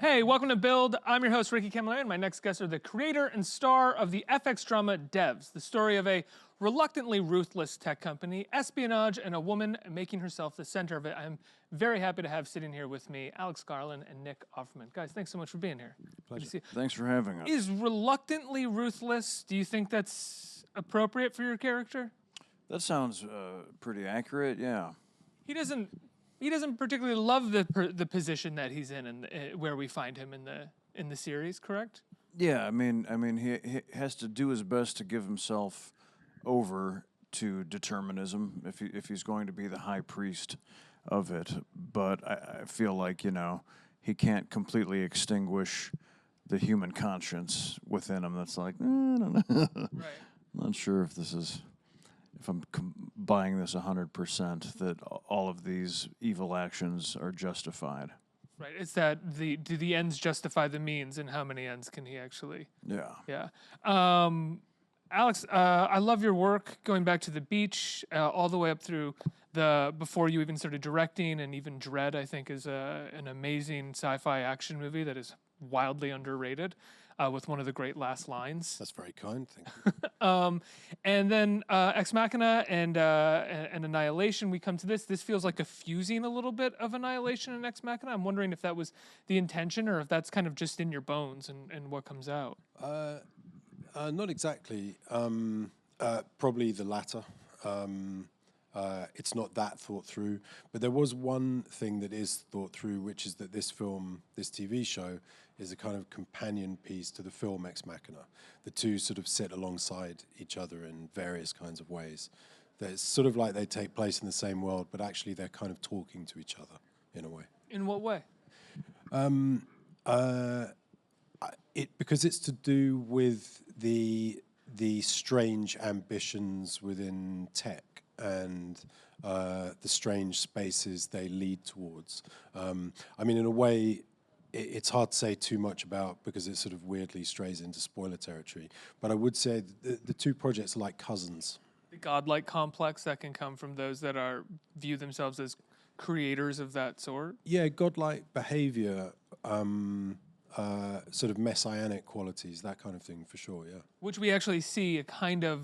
Hey, welcome to Build. I'm your host, Ricky Camilleri, and my next guests are the creator and star of the FX drama Devs, the story of a reluctantly ruthless tech company, espionage, and a woman making herself the center of it. I'm very happy to have sitting here with me Alex Garland and Nick Offerman. Guys, thanks so much for being here. Pleasure. Thanks for having us. Is reluctantly ruthless, do you think that's appropriate for your character? That sounds pretty accurate, yeah. He doesn't particularly love the position that he's in and where we find him in the series, correct? Yeah, I mean, he has to do his best to give himself over to determinism if he's going to be the high priest of it. But I feel like, he can't completely extinguish the human conscience within him that's like, I don't know. Right. I'm not sure if I'm buying this 100%, that all of these evil actions are justified. Right. It's that do the ends justify the means, and how many ends can he actually? Yeah. Yeah. Alex, I love your work going back to The Beach, all the way up through before you even started directing, and even Dread, I think, is an amazing sci-fi action movie that is wildly underrated. With one of the great last lines. That's very kind, thank you. And then Ex Machina and Annihilation, we come to this. This feels like a fusing a little bit of Annihilation and Ex Machina. I'm wondering if that was the intention or if that's kind of just in your bones and what comes out. Not exactly. Probably the latter. It's not that thought through, but there was one thing that is thought through, which is that this film, this TV show, is a kind of companion piece to the film Ex Machina. The two sort of sit alongside each other in various kinds of ways. That it's sort of like they take place in the same world, but actually they're kind of talking to each other in a way. In what way? Because it's to do with the strange ambitions within tech and the strange spaces they lead towards. I mean, in a way, it's hard to say too much about because it sort of weirdly strays into spoiler territory. But I would say the two projects are like cousins. The godlike complex that can come from those that view themselves as creators of that sort? Yeah, godlike behavior, sort of messianic qualities, that kind of thing, for sure, yeah. Which we actually see a kind of,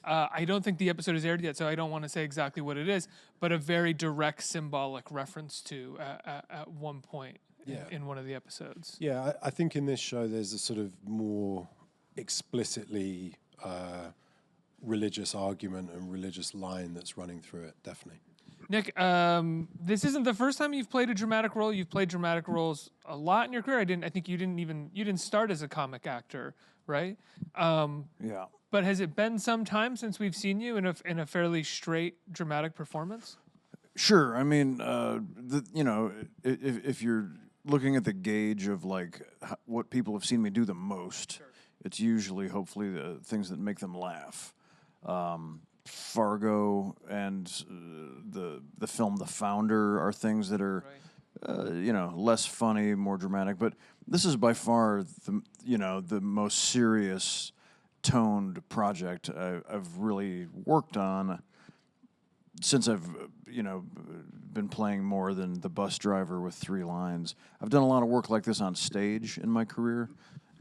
I don't think the episode is aired yet, so I don't want to say exactly what it is, but a very direct symbolic reference to at one point in one of the episodes. Yeah, I think in this show there's a sort of more explicitly religious argument and religious line that's running through it, definitely. Nick, this isn't the first time you've played a dramatic role. You've played dramatic roles a lot in your career. I think you didn't start as a comic actor, right? Yeah. But has it been some time since we've seen you in a fairly straight dramatic performance? Sure. I mean, if you're looking at the gauge of like what people have seen me do the most, it's usually, hopefully, the things that make them laugh. Fargo and the film The Founder are things that are, less funny, more dramatic. But this is by far the most serious toned project I've really worked on since I've been playing more than the bus driver with 3 lines. I've done a lot of work like this on stage in my career,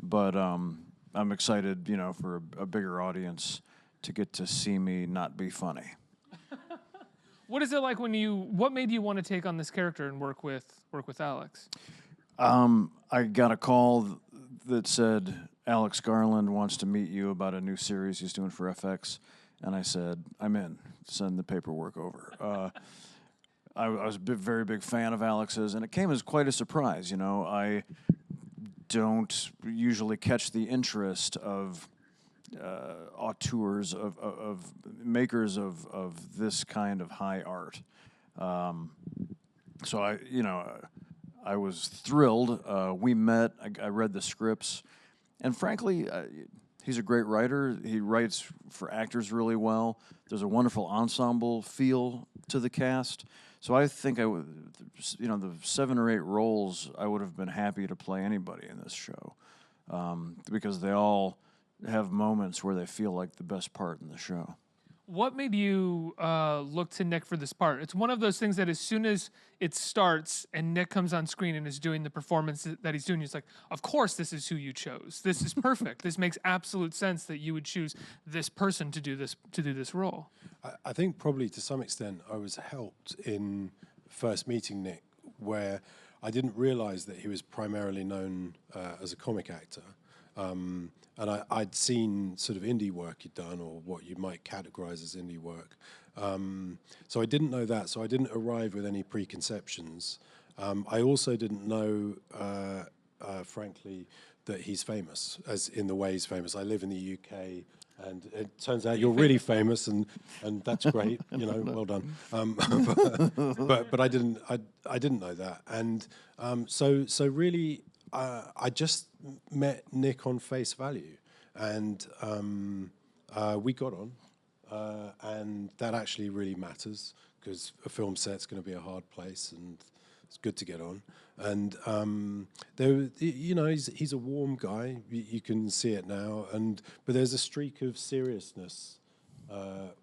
but I'm excited, for a bigger audience to get to see me not be funny. What is it like what made you want to take on this character and work with Alex? I got a call that said Alex Garland wants to meet you about a new series he's doing for FX, and I said, I'm in. Send the paperwork over. I was a very big fan of Alex's, and it came as quite a surprise. I don't usually catch the interest of auteurs, of makers of this kind of high art. So I was thrilled. We met. I read the scripts, and frankly, he's a great writer. He writes for actors really well. There's a wonderful ensemble feel to the cast. So I think the 7 or 8 roles, I would have been happy to play anybody in this show, because they all have moments where they feel like the best part in the show. What made you look to Nick for this part? It's one of those things that as soon as it starts and Nick comes on screen and is doing the performance that he's doing, he's like, of course this is who you chose. This is perfect. This makes absolute sense that you would choose this person to do this role. I think probably to some extent I was helped in first meeting Nick, where I didn't realize that he was primarily known as a comic actor. And I'd seen sort of indie work he'd done, or what you might categorize as indie work. So I didn't know that, so I didn't arrive with any preconceptions. I also didn't know, frankly, that he's famous, as in the way he's famous. I live in the UK, and it turns out you're really famous, and that's great, you know, well done. But I didn't know that, and so really, I just met Nick on face value, and we got on, and that actually really matters, because a film set's going to be a hard place, and it's good to get on. And there, you know, he's a warm guy. You can see it now, but there's a streak of seriousness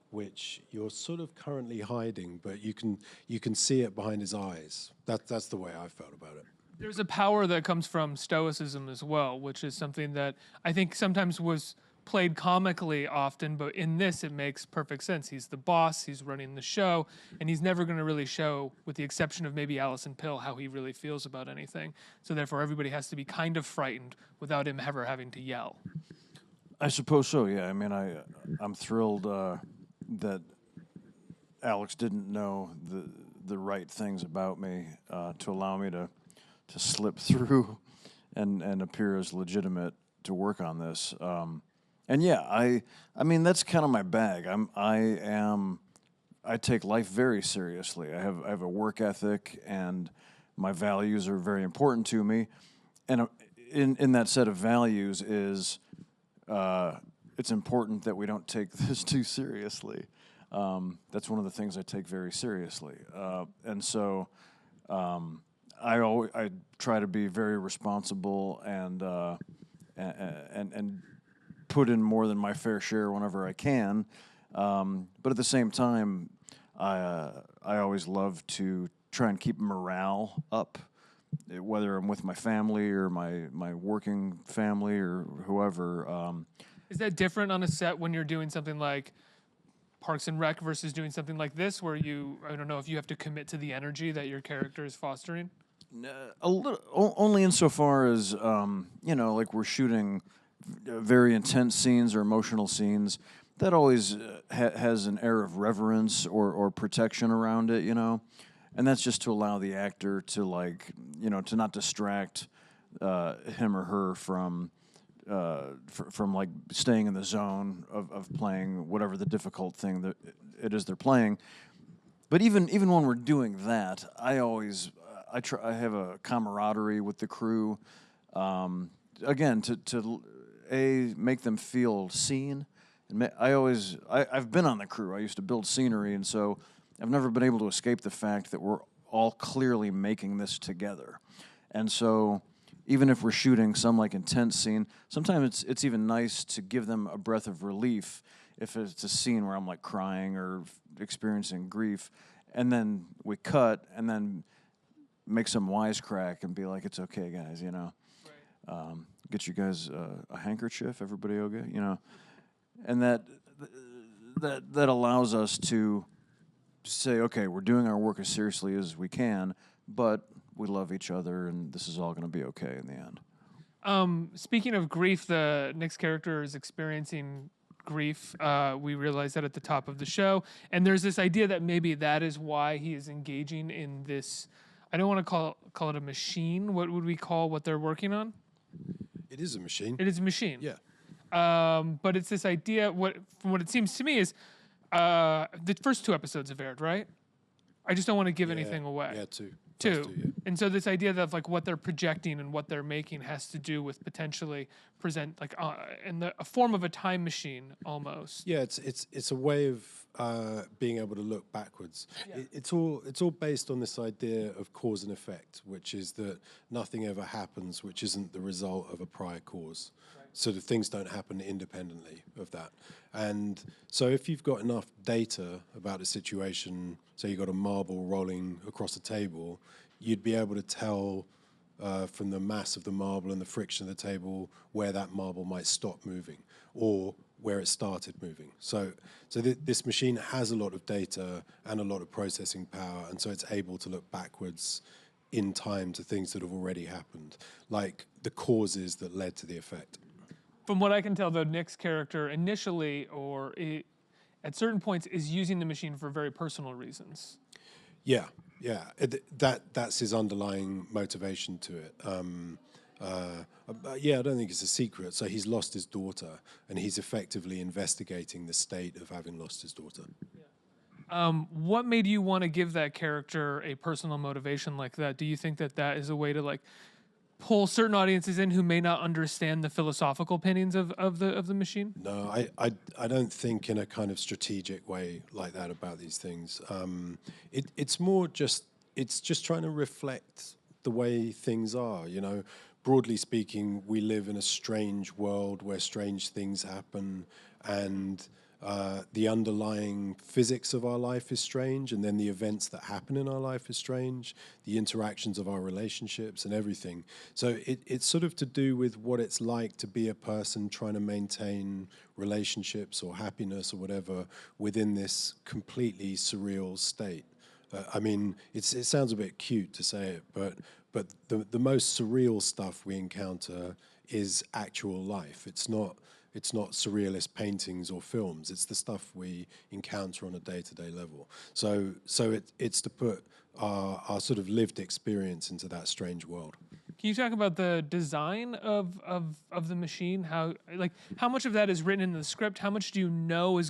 which you're sort of currently hiding, but you can see it behind his eyes. That's the way I felt about it. There's a power that comes from stoicism as well, which is something that I think sometimes was played comically often, but in this it makes perfect sense. He's the boss, he's running the show, and he's never going to really show, with the exception of maybe Allison Pill, how he really feels about anything. So therefore everybody has to be kind of frightened without him ever having to yell. I suppose so, yeah. I mean, I'm thrilled that Alex didn't know the right things about me to allow me to slip through and appear as legitimate to work on this. And yeah, I mean, that's kind of my bag. I take life very seriously. I have a work ethic, and my values are very important to me. And in that set of values is it's important that we don't take this too seriously. That's one of the things I take very seriously. And so I try to be very responsible and put in more than my fair share whenever I can. But at the same time, I always love to try and keep morale up, whether I'm with my family or my working family or whoever. Is that different on a set when you're doing something like Parks and Rec versus doing something like this, where I don't know if you have to commit to the energy that your character is fostering? A little, only insofar as you know, like we're shooting very intense scenes or emotional scenes. That always has an air of reverence or protection around it, you know, and that's just to allow the actor to, like, you know, to not distract him or her from like staying in the zone of playing whatever the difficult thing that it is they're playing. But even when we're doing that, I have a camaraderie with the crew. Again, to make them feel seen. And I've been on the crew. I used to build scenery, and so I've never been able to escape the fact that we're all clearly making this together. And so even if we're shooting some like intense scene, sometimes it's even nice to give them a breath of relief if it's a scene where I'm like crying or experiencing grief, and then we cut and then make some wisecrack and be like, it's okay, guys, you know. Right. Get you guys a handkerchief, everybody okay, you know. And that allows us to say, okay, we're doing our work as seriously as we can, but we love each other, and this is all going to be okay in the end. Speaking of grief, Nick's character is experiencing grief. We realized that at the top of the show, and there's this idea that maybe that is why he is engaging in this. I don't want to call it a machine. What would we call what they're working on? It is a machine. It is a machine. Yeah. But it's this idea. From what it seems to me is the first 2 episodes have aired, right? I just don't want to give anything away. Yeah, two. Two. Yeah. And so this idea that like what they're projecting and what they're making has to do with potentially present like in a form of a time machine almost. Yeah, it's a way of being able to look backwards. It's all based on this idea of cause and effect, which is that nothing ever happens which isn't the result of a prior cause. So the things don't happen independently of that. And so if you've got enough data about a situation, say you've got a marble rolling across a table, you'd be able to tell from the mass of the marble and the friction of the table where that marble might stop moving or where it started moving. So this machine has a lot of data and a lot of processing power, and so it's able to look backwards in time to things that have already happened, like the causes that led to the effect. From what I can tell, though, Nick's character initially, at certain points, is using the machine for very personal reasons. Yeah. That's his underlying motivation to it. I don't think it's a secret. So he's lost his daughter, and he's effectively investigating the state of having lost his daughter. What made you want to give that character a personal motivation like that? Do you think that is a way to pull certain audiences in who may not understand the philosophical opinions of the machine? No, I don't think in a kind of strategic way like that about these things. It's more just trying to reflect the way things are. Broadly speaking, we live in a strange world where strange things happen, and the underlying physics of our life is strange, and then the events that happen in our life is strange, the interactions of our relationships and everything. So it's sort of to do with what it's like to be a person trying to maintain relationships or happiness or whatever within this completely surreal state. It sounds a bit cute to say it, but the most surreal stuff we encounter is actual life. It's not surrealist paintings or films. It's the stuff we encounter on a day-to-day level. So it's to put our sort of lived experience into that strange world. Can you talk about the design of the machine? How much of that is written in the script? How much do you know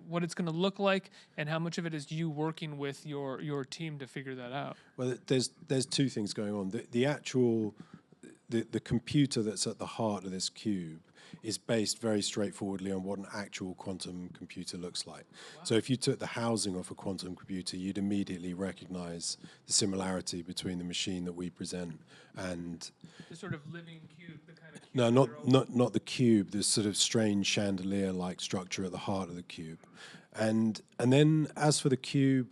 what it's gonna look like, and how much of it is you working with your team to figure that out? Well, there's two things going on. The computer that's at the heart of this cube is based very straightforwardly on what an actual quantum computer looks like. Wow. So if you took the housing off a quantum computer, you'd immediately recognize the similarity between the machine that we present and the sort of living cube, the kind of cube. No, not the cube. This sort of strange chandelier-like structure at the heart of the cube, and then as for the cube,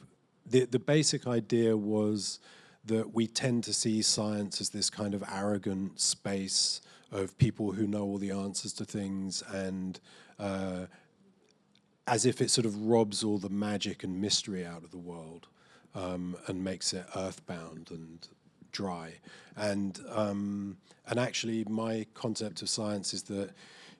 the basic idea was that we tend to see science as this kind of arrogant space of people who know all the answers to things, and as if it sort of robs all the magic and mystery out of the world, and makes it earthbound and dry. And actually, my concept of science is that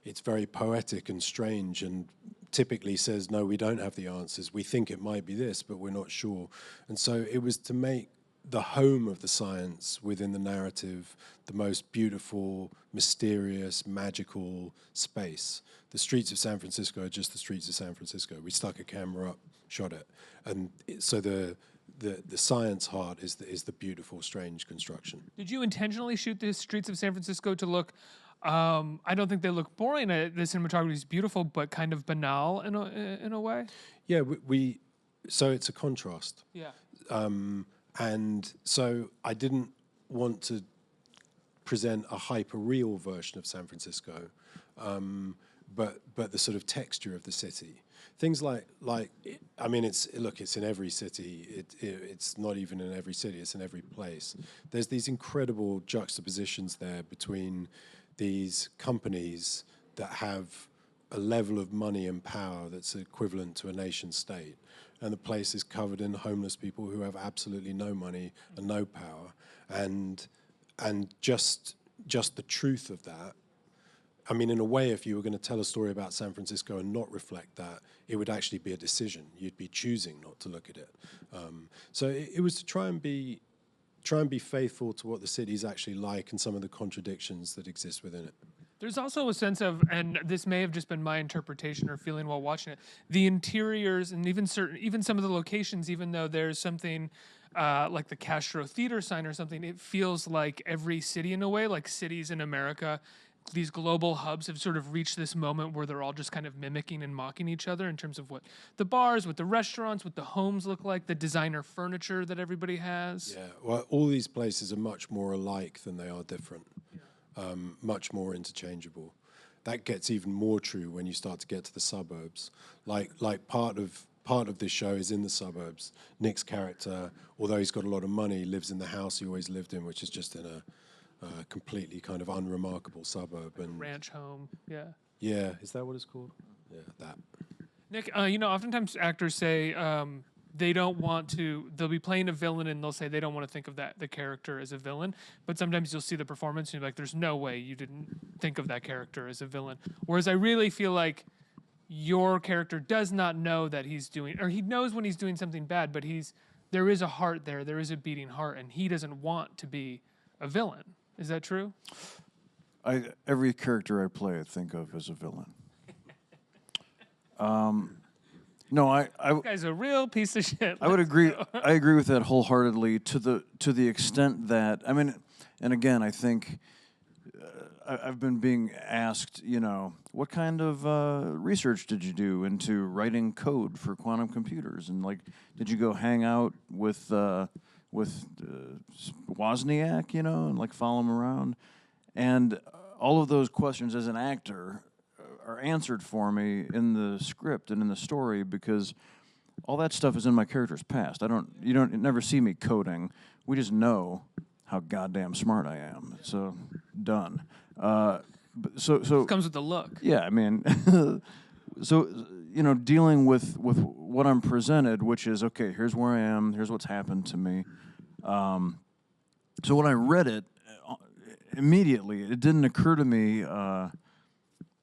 it's very poetic and strange, and typically says, no, we don't have the answers. We think it might be this, but we're not sure. And so it was to make the home of the science within the narrative the most beautiful, mysterious, magical space. The streets of San Francisco are just the streets of San Francisco. We stuck a camera up, shot it. And so the science heart is the beautiful, strange construction. Did you intentionally shoot the streets of San Francisco to look, I don't think they look boring, the cinematography is beautiful, but kind of banal in a way? Yeah, so it's a contrast. Yeah. And so I didn't want to present a hyper-real version of San Francisco, but the sort of texture of the city. Things it's in every city. It's not even in every city, it's in every place. There's these incredible juxtapositions there between these companies that have a level of money and power that's equivalent to a nation state. And the place is covered in homeless people who have absolutely no money and no power. And just the truth of that, I mean, in a way, if you were going to tell a story about San Francisco and not reflect that, it would actually be a decision. You'd be choosing not to look at it. So it was to try and be faithful to what the city's actually like and some of the contradictions that exist within it. There's also a sense of, and this may have just been my interpretation or feeling while watching it, the interiors and even some of the locations, even though there's something like the Castro Theater sign or something, it feels like every city in a way, like cities in America these global hubs have sort of reached this moment where they're all just kind of mimicking and mocking each other in terms of what the bars, what the restaurants, what the homes look like, the designer furniture that everybody has. Yeah, well, all these places are much more alike than they are different, much more interchangeable. That gets even more true when you start to get to the suburbs. Like part of this show is in the suburbs. Nick's character, although he's got a lot of money, lives in the house he always lived in, which is just in a completely kind of unremarkable suburb. And Ranch home, yeah. yeah, is that what it's called? Yeah, that. Nick, oftentimes actors say they don't want to. They'll be playing a villain, and they'll say they don't want to think of the character as a villain. But sometimes you'll see the performance, and you're like, "There's no way you didn't think of that character as a villain." Whereas I really feel like your character does not know that he's doing, or he knows when he's doing something bad, but there is a heart there. There is a beating heart, and he doesn't want to be a villain. Is that true? Every character I play, I think of as a villain. No, This guy's a real piece of shit. I would agree. I agree with that wholeheartedly. To the extent that, I mean, and again, I think I've been being asked, what kind of research did you do into writing code for quantum computers, and like, did you go hang out with Wozniak, and like follow him around, and all of those questions as an actor are answered for me in the script and in the story, because all that stuff is in my character's past. You don't never see me coding. We just know how goddamn smart I am. So done. So It comes with the look. yeah, I mean, so dealing with what I'm presented, which is okay. Here's where I am. Here's what's happened to me. So when I read it, immediately it didn't occur to me.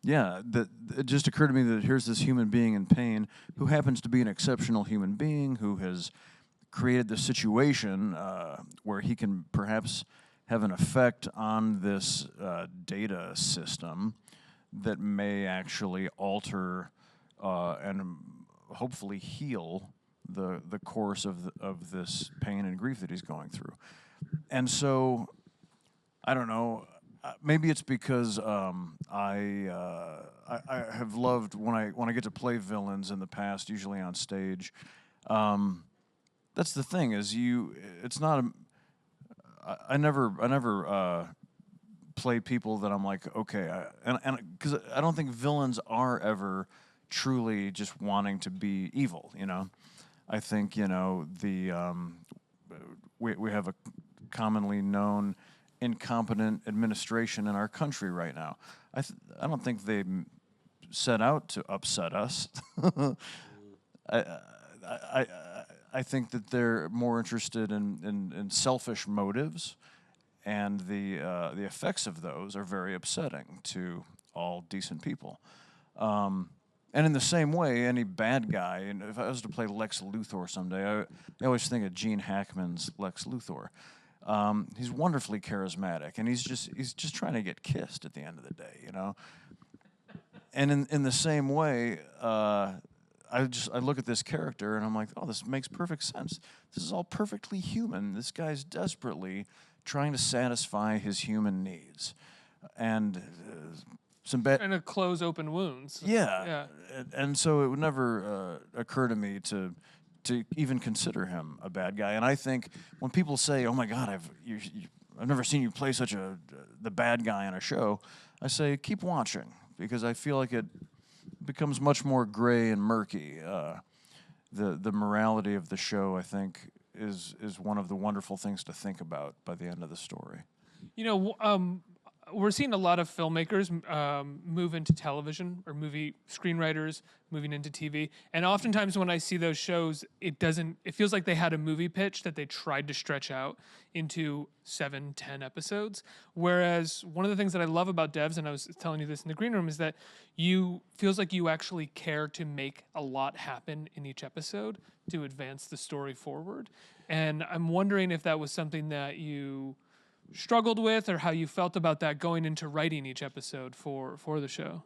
That it just occurred to me that here's this human being in pain who happens to be an exceptional human being who has created this situation where he can perhaps have an effect on this data system that may actually alter and hopefully heal the course of this pain and grief that he's going through. And so, I don't know. Maybe it's because I have loved when I get to play villains in the past, usually on stage. That's the thing is it's not I never play people that I'm like, okay, and because I don't think villains are ever truly just wanting to be evil. I think we have a commonly known incompetent administration in our country right now. I don't think they set out to upset us. I think that they're more interested in selfish motives, and the effects of those are very upsetting to all decent people. And in the same way, any bad guy, and if I was to play Lex Luthor someday, I always think of Gene Hackman's Lex Luthor. He's wonderfully charismatic, and he's just trying to get kissed at the end of the day, And in the same way, I look at this character and I'm like, oh, this makes perfect sense. This is all perfectly human. This guy's desperately trying to satisfy his human needs, and some bad. Trying to close open wounds. Yeah. And so it would never occur to me to even consider him a bad guy. And I think when people say, "Oh my God, I've never seen you play such the bad guy on a show," I say, keep watching, because I feel like it becomes much more gray and murky. The morality of the show, I think, is one of the wonderful things to think about by the end of the story. We're seeing a lot of filmmakers move into television, or movie screenwriters moving into TV. And oftentimes when I see those shows, it feels like they had a movie pitch that they tried to stretch out into 7-10 episodes. Whereas one of the things that I love about Devs, and I was telling you this in the green room, is that feels like you actually care to make a lot happen in each episode to advance the story forward. And I'm wondering if that was something that you struggled with, or how you felt about that going into writing each episode for the show.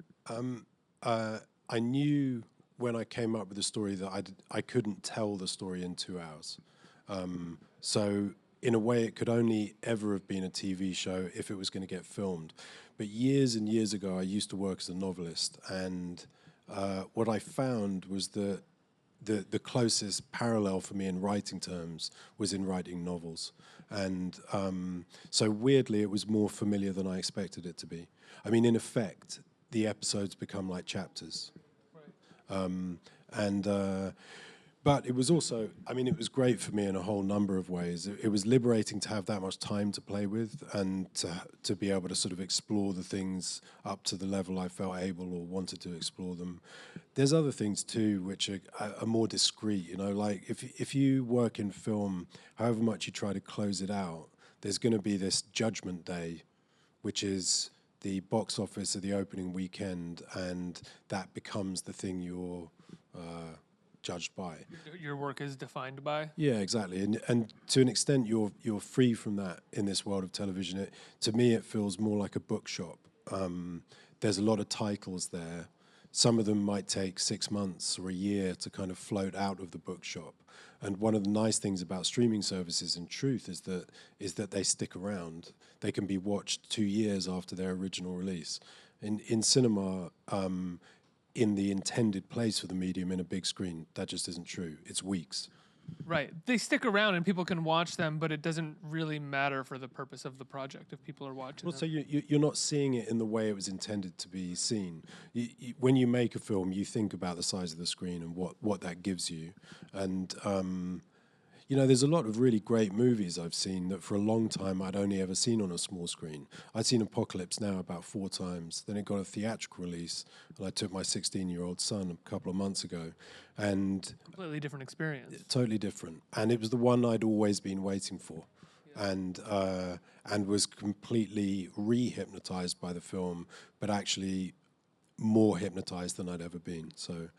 I knew when I came up with the story that I couldn't tell the story in 2 hours. So in a way, it could only ever have been a TV show if it was going to get filmed. But years and years ago, I used to work as a novelist, and what I found was that the closest parallel for me in writing terms was in writing novels. And so weirdly, it was more familiar than I expected it to be. I mean, in effect, the episodes become like chapters. But it was also, I mean, it was great for me in a whole number of ways. It was liberating to have that much time to play with and to be able to sort of explore the things up to the level I felt able or wanted to explore them. There's other things too which are more discreet, you know, like if you work in film, however much you try to close it out, there's going to be this judgment day, which is the box office of the opening weekend, and that becomes the thing you're judged by. Your work is defined by? Yeah, exactly. And to an extent, you're free from that in this world of television. To me, it feels more like a bookshop. There's a lot of titles there. Some of them might take 6 months or a year to kind of float out of the bookshop. And one of the nice things about streaming services, in truth, is that they stick around. They can be watched 2 years after their original release. In cinema, in the intended place for the medium in a big screen, that just isn't true. It's weeks. Right. They stick around and people can watch them, but it doesn't really matter for the purpose of the project if people are watching Well, them. so you're not seeing it in the way it was intended to be seen. When you make a film, you think about the size of the screen and what that gives you. And you know, there's a lot of really great movies I've seen that for a long time I'd only ever seen on a small screen. I'd seen Apocalypse Now about 4 times. Then it got a theatrical release, and I took my 16-year-old son a couple of months ago. And Completely different experience. totally different. And it was the one I'd always been waiting for. And was completely re-hypnotized by the film, but actually more hypnotized than I'd ever been. So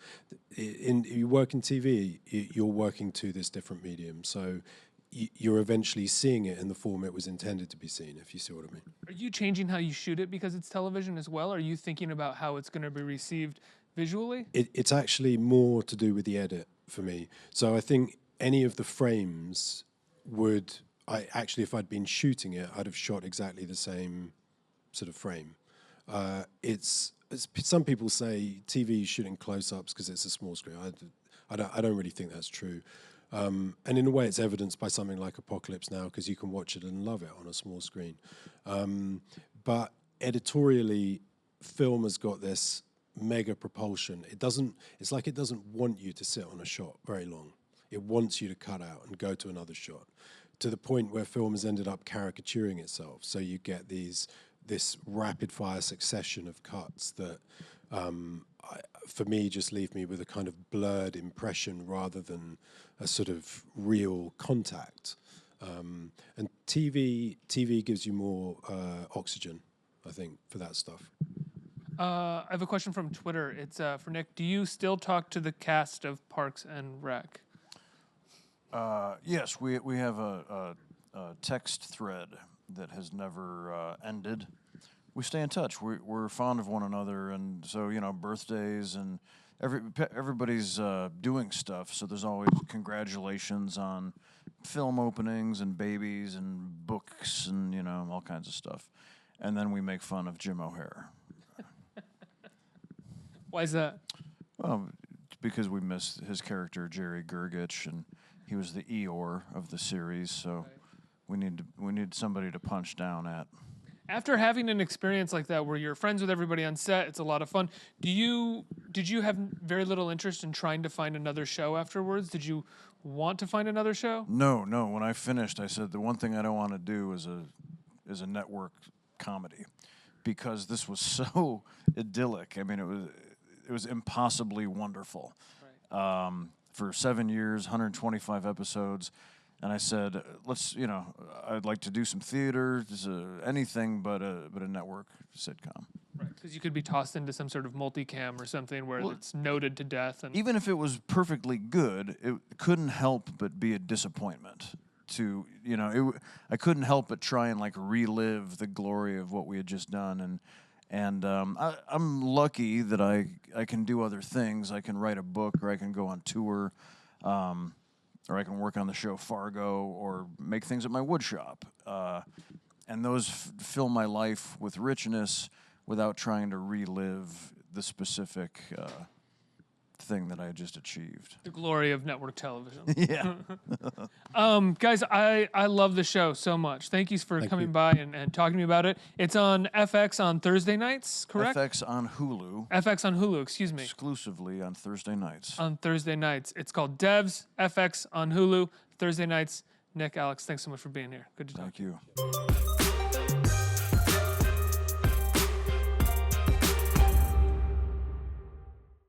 you work in TV, you're working to this different medium. So you're eventually seeing it in the form it was intended to be seen, if you see what I mean. Are you changing how you shoot it because it's television as well? Are you thinking about how it's going to be received visually? It's actually more to do with the edit for me. So I think any of the frames if I'd been shooting it, I'd have shot exactly the same sort of frame. Some people say TV is shooting close-ups because it's a small screen. I don't really think that's true. And in a way, it's evidenced by something like Apocalypse Now because you can watch it and love it on a small screen. But editorially, film has got this mega propulsion. It's like it doesn't want you to sit on a shot very long. It wants you to cut out and go to another shot, to the point where film has ended up caricaturing itself. So you get this rapid-fire succession of cuts that, for me, just leave me with a kind of blurred impression rather than a sort of real contact. And TV gives you more oxygen, I think, for that stuff. I have a question from Twitter. It's for Nick. Do you still talk to the cast of Parks and Rec? Yes, we have a text thread that has never ended. We stay in touch. We're fond of one another, and so, you know, birthdays and everybody's doing stuff. So there's always congratulations on film openings and babies and books and, you know, all kinds of stuff. And then we make fun of Jim O'Hare. Why is that? Well, because we miss his character Jerry Gergich, and he was the Eeyore of the series. So we need somebody to punch down at. After having an experience like that where you're friends with everybody on set, it's a lot of fun. Did you have very little interest in trying to find another show afterwards? Did you want to find another show? No. When I finished, I said the one thing I don't want to do is a network comedy, because this was so idyllic. I mean, it was impossibly wonderful. Right. For 7 years, 125 episodes. And I said, I'd like to do some theater, anything but a network sitcom. Right, because you could be tossed into some sort of multicam or something where it's noted to death. And even if it was perfectly good, it couldn't help but be a disappointment. I couldn't help but try and relive the glory of what we had just done. And I'm lucky that I can do other things. I can write a book, or I can go on tour. or I can work on the show Fargo, or make things at my wood shop. And those fill my life with richness without trying to relive the specific thing that I just achieved. The glory of network television. Yeah. Guys, I love the show so much. Thank you for coming by and talking to me about it. It's on FX on Thursday nights, correct? FX on Hulu. FX on Hulu, excuse me. Exclusively on Thursday nights. On Thursday nights. It's called Devs, FX on Hulu, Thursday nights. Nick, Alex, thanks so much for being here. Good to talk. Thank you.